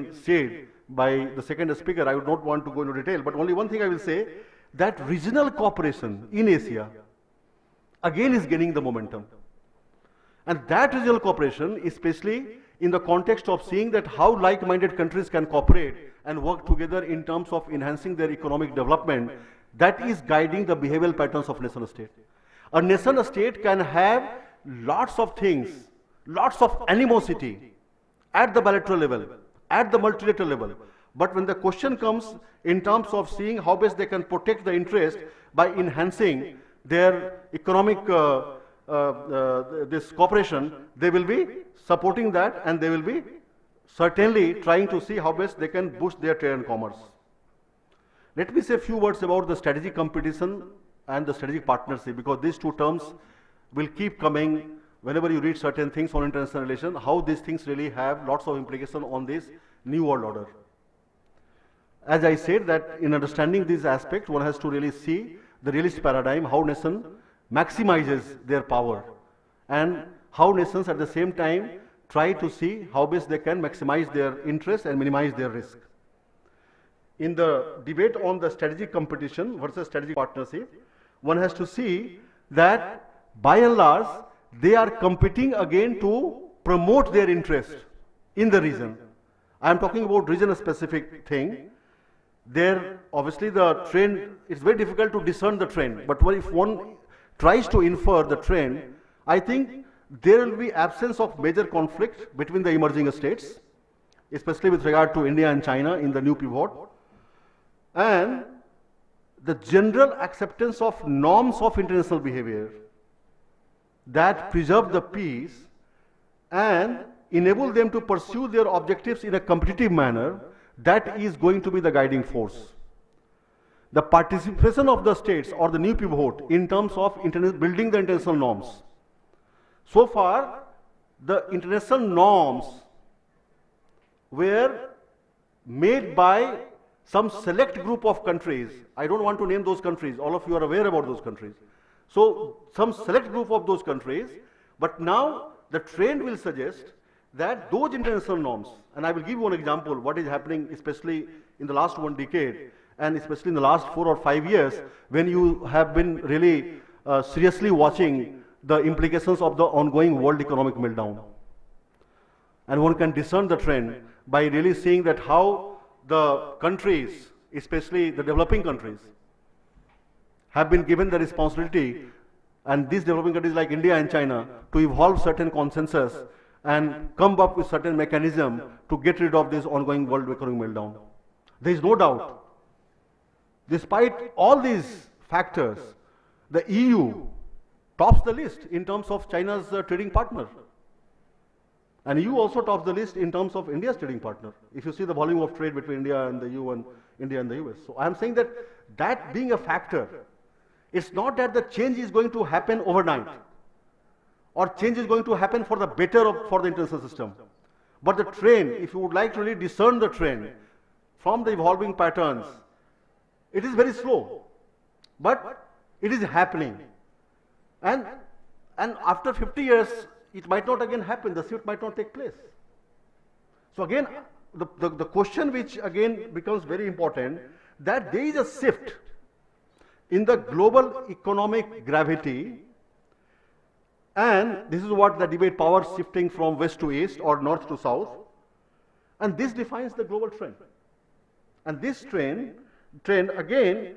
again said by the second speaker, I would not want to go into detail, but only one thing I will say, that regional cooperation in Asia again is gaining the momentum. And that regional cooperation, especially in the context of seeing that how like-minded countries can cooperate and work together in terms of enhancing their economic development, that is guiding the behavioral patterns of nation state. A nation state can have lots of things, lots of animosity at the bilateral level, at the multilateral level. But when the question comes in terms of seeing how best they can protect the interest by enhancing their economic this cooperation, they will be supporting that, and they will be certainly trying to see how best they can boost their trade and commerce. Let me say a few words about the strategic competition and the strategic partnership, because these two terms will keep coming whenever you read certain things on international relations, how these things really have lots of implication on this new world order. As I said, that in understanding these aspects, one has to really see the realist paradigm, how nation maximizes their power, and how nations at the same time try to see how best they can maximize their interest and minimize their risk. In the debate on the strategic competition versus strategic partnership, one has to see that by and large, they are competing again to promote their interest in the region. I am talking about region-specific thing. There, obviously, the trend, it's very difficult to discern the trend, but if one tries to infer the trend, I think there will be absence of major conflict between the emerging states, especially with regard to India and China in the new pivot, and the general acceptance of norms of international behavior that preserve the peace and enable them to pursue their objectives in a competitive manner, that is going to be the guiding force. The participation of the states or the new pivot in terms of building the international norms. So far, the international norms were made by some select group of countries. I don't want to name those countries. All of you are aware about those countries. So, some select group of those countries, but now the trend will suggest that those international norms, and I will give you one example, what is happening especially in the last one decade, and especially in the last 4 or 5 years, when you have been really seriously watching the implications of the ongoing world economic meltdown. And one can discern the trend by really seeing that how the countries, especially the developing countries, have been given the responsibility, and these developing countries like India and China, to evolve certain consensus and come up with certain mechanism to get rid of this ongoing world economic meltdown. There is no doubt, despite all these factors, the EU tops the list in terms of China's trading partner. And EU also tops the list in terms of India's trading partner, if you see the volume of trade between India and the EU and India and the US. So I am saying that that being a factor, it's not that the change is going to happen overnight, or change is going to happen for the better for the international system. But the trend, if you would like to really discern the trend from the evolving patterns, it is very slow, but it is happening. And after 50 years, it might not again happen, the shift might not take place. So again, the question which again becomes very important, that there is a shift in the global economic gravity, and this is what the debate, power shifting from west to east or north to south, and this defines the global trend. And this trend again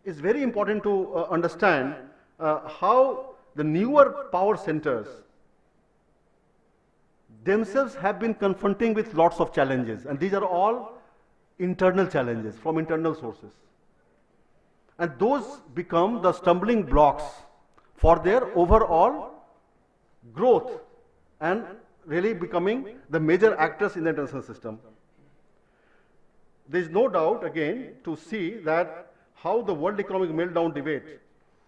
is very important to understand how the newer power centers themselves have been confronting with lots of challenges, and these are all internal challenges from internal sources. And those become the stumbling blocks for their overall growth and really becoming the major actors in the international system. There is no doubt again to see that how the world economic meltdown debate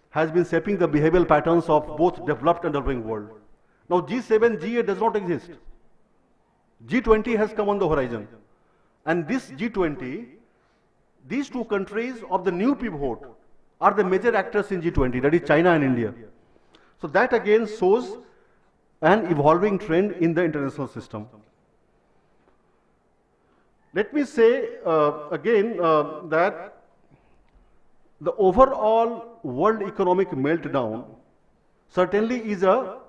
has been shaping the behavioral patterns of both developed and developing world. Now G7, G8 does not exist. G20 has come on the horizon. And this G20, these two countries of the new pivot are the major actors in G20, that is China and India. So that again shows an evolving trend in the international system. Let me say again that the overall world economic meltdown certainly is a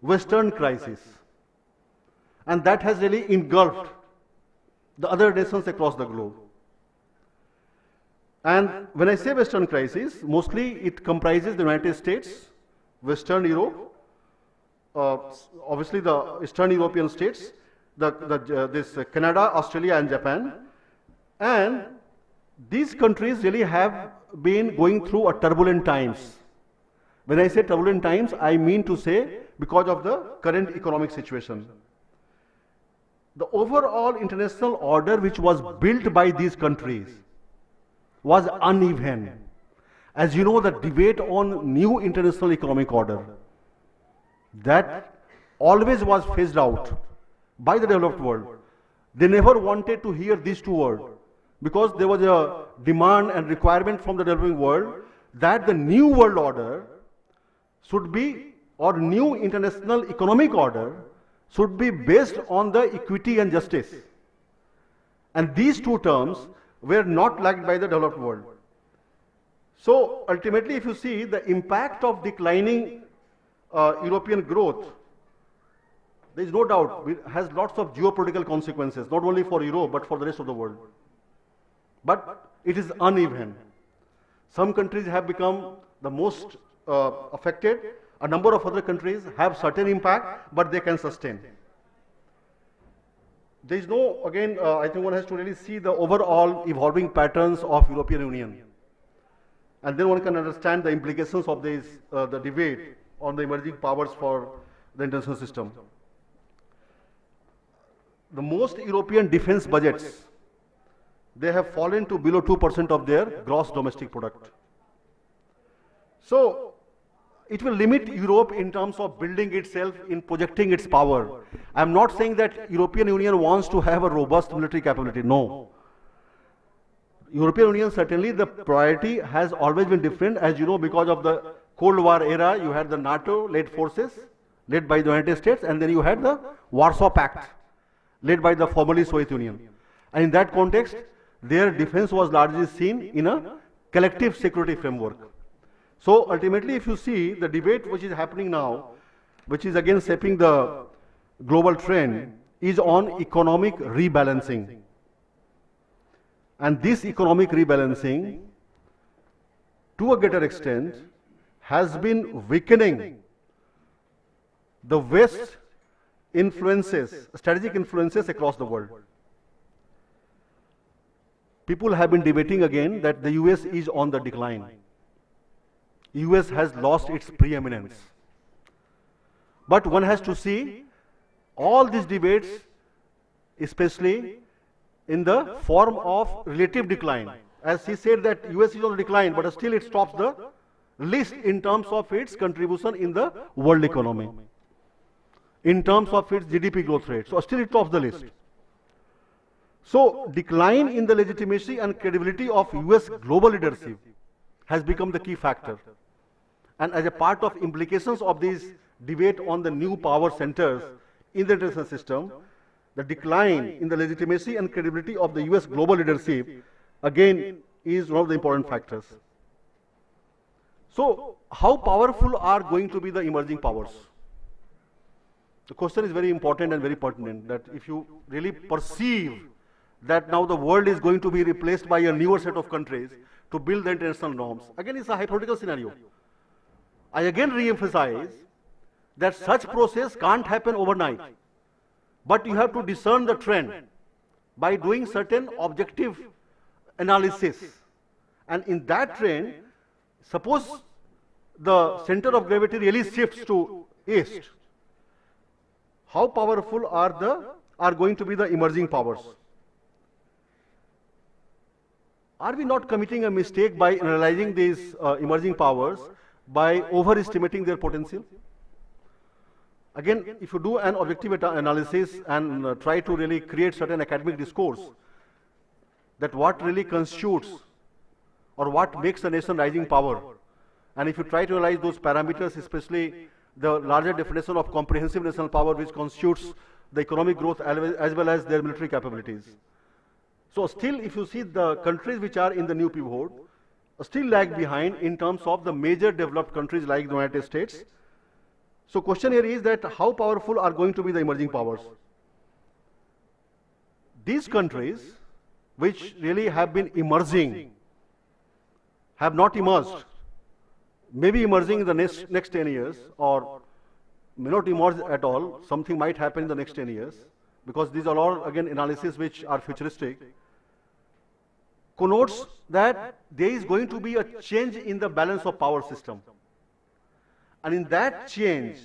Western crisis, and that has really engulfed the other nations across the globe. And when I say Western crisis, mostly it comprises the United States, Western Europe, obviously the Eastern European states, Canada, Australia and Japan. And these countries really have been going through a turbulent times. When I say turbulent times, I mean to say because of the current economic situation. The overall international order which was built by these countries was uneven. As you know, the debate on new international economic order, that always was phased out by the developed world. They never wanted to hear these two words because there was a demand and requirement from the developing world that the new world order should be, or new international economic order should be based on the equity and justice. And these two terms were not liked by the developed world. So ultimately, if you see the impact of declining European growth, there is no doubt it has lots of geopolitical consequences, not only for Europe but for the rest of the world. But it is uneven. Some countries have become the most affected. A number of other countries have certain impact, but they can sustain. There is no, again, I think one has to really see the overall evolving patterns of European Union. And then one can understand the implications of this, the debate on the emerging powers for the international system. The most European defense budgets, they have fallen to below 2% of their gross domestic product. So it will limit Europe in terms of building itself, in projecting its power. I am not saying that European Union wants to have a robust military capability. No. European Union, certainly the priority has always been different. As you know, because of the Cold War era, you had the NATO-led forces, led by the United States, and then you had the Warsaw Pact, led by the formerly Soviet Union. And in that context, their defense was largely seen in a collective security framework. So ultimately, if you see the debate which is happening now, which is again shaping the global trend, is on economic rebalancing. And this economic rebalancing, to a greater extent, has been weakening the West influences, strategic influences across the world. People have been debating again that the US is on the decline. US has lost its preeminence. But one has to see all these debates, especially in the form of relative decline. As he said that US is on the decline, but still it tops the list in terms of its contribution in the world economy, in terms of its GDP growth rate. So still it tops the list. So decline in the legitimacy and credibility of US global leadership has become the key factor. And as a part of implications of this debate on the new power centers in the international system, the decline in the legitimacy and credibility of the US global leadership again is one of the important factors. So how powerful are going to be the emerging powers? The question is very important and very pertinent, that if you really perceive that now the world is going to be replaced by a newer set of countries to build the international norms, again it's a hypothetical scenario. I again re-emphasize that such process can't happen overnight, but you have to discern the trend by doing certain objective analysis. And in that trend, suppose the center of gravity really shifts to east, how powerful are going to be the emerging powers? Are we not committing a mistake by analyzing these emerging powers by overestimating their potential? Again, if you do an objective analysis and try to really create certain academic discourse, that what really constitutes or what makes a nation rising power, and if you try to analyze those parameters, especially the larger definition of comprehensive national power which constitutes the economic growth as well as their military capabilities, So still, if you see the countries which are in the new pivot, still lag behind in terms of the major developed countries like the United States. So question here is that how powerful are going to be the emerging powers? These countries which really have been emerging, have not emerged, maybe emerging in the next 10 years, or may not emerge at all, something might happen in the next 10 years, because these are all again analyses which are futuristic, connotes that there is going to be a change in the balance of power system. And in that change,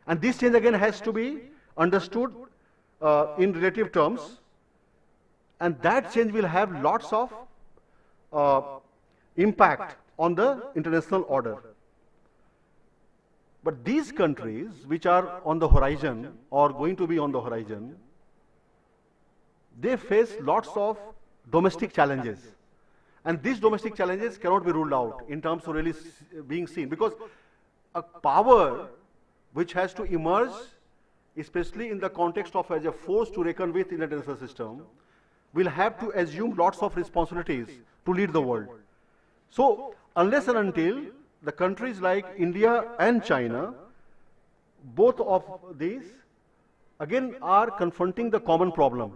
and this change again has to be understood in relative terms, and that change will have lots of impact on the international order. But these countries which are on the horizon or going to be on the horizon, they face lots of domestic challenges. And these domestic challenges cannot be ruled out in terms of really being seen, because a power which has to emerge, especially in the context of as a force to reckon with in the international system, will have to assume lots of responsibilities to lead the world. So unless and until the countries like India and China, both of these again are confronting the common problem,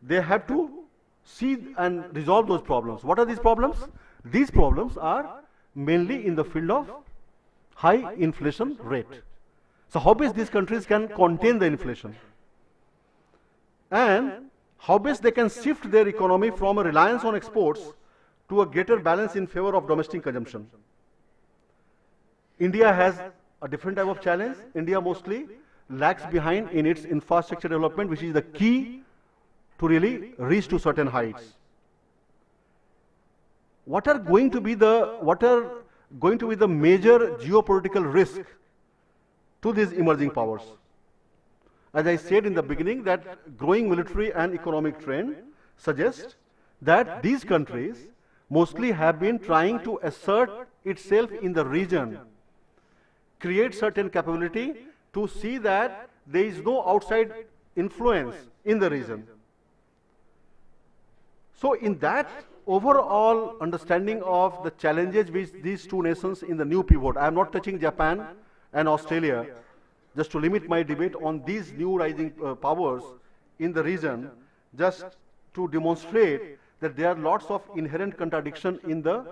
they have to see and resolve those problems. What are these problems? These problems are mainly in the field of high inflation rate. So how best these countries can contain the inflation, and how best they can shift their economy from a reliance on exports to a greater balance in favor of domestic consumption. India has a different type of challenge. India mostly lags behind in its infrastructure development, which is the key to really reach to certain heights. What are going to be the major geopolitical risk to these emerging powers? As I said in the beginning, that growing military and economic trend suggests that these countries mostly have been trying to assert itself in the region, create certain capability to see that there is no outside influence in the region. So in that overall understanding of the challenges which these two nations in the new pivot, I am not touching Japan and Australia, just to limit my debate on these new rising powers in the region, just to demonstrate that there are lots of inherent contradiction in the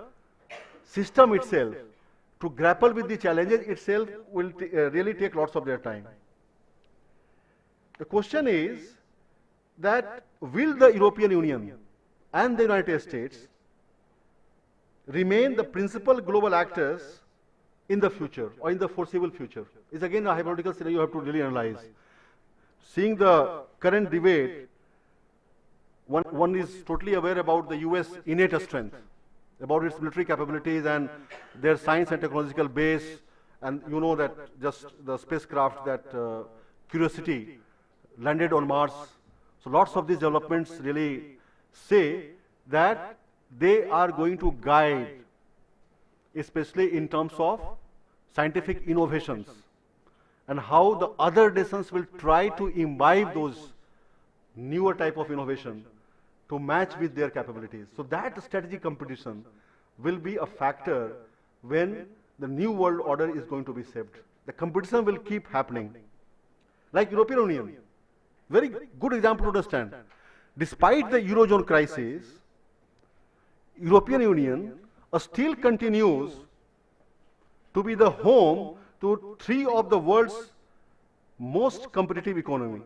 system itself. To grapple with the challenges itself will really take lots of their time. The question is that will the European Union and the United States remain the principal global actors in the future or in the foreseeable future? Is again a hypothetical scenario you have to really analyze. Seeing the current debate, one is totally aware about the US innate strength, about its military capabilities and their science and technological base, and you know that just the spacecraft that Curiosity landed on Mars. So lots of these developments really say that they are going to guide, especially in terms of scientific innovations, and how the other nations will try to imbibe those newer type of innovation to match with their capabilities. So that strategic competition will be a factor when the new world order is going to be shaped. The competition will keep happening. Like European Union, very good example to understand. Despite the Eurozone crisis, European Union still continues to be the home to 3 of the world's most competitive economy.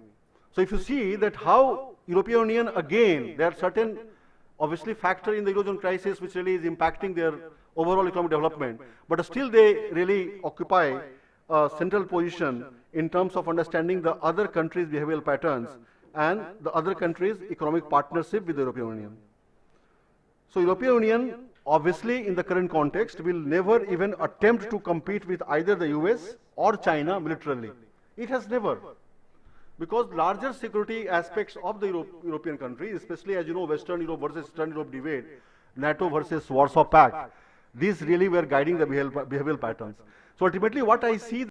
So if you see that how European Union, again, there are certain obviously factor in the Eurozone crisis which really is impacting their overall economic development, but still they really occupy a central position in terms of understanding the other countries' behavioral patterns and the other countries' economic partnership with the European Union. So European Union, obviously in the current context, will never even attempt to compete with either the US or China militarily. It has never. Because larger security aspects of the European countries, especially as you know, Western Europe versus Eastern Europe debate, NATO versus Warsaw Pact, these really were guiding the behavioral patterns. So ultimately what I see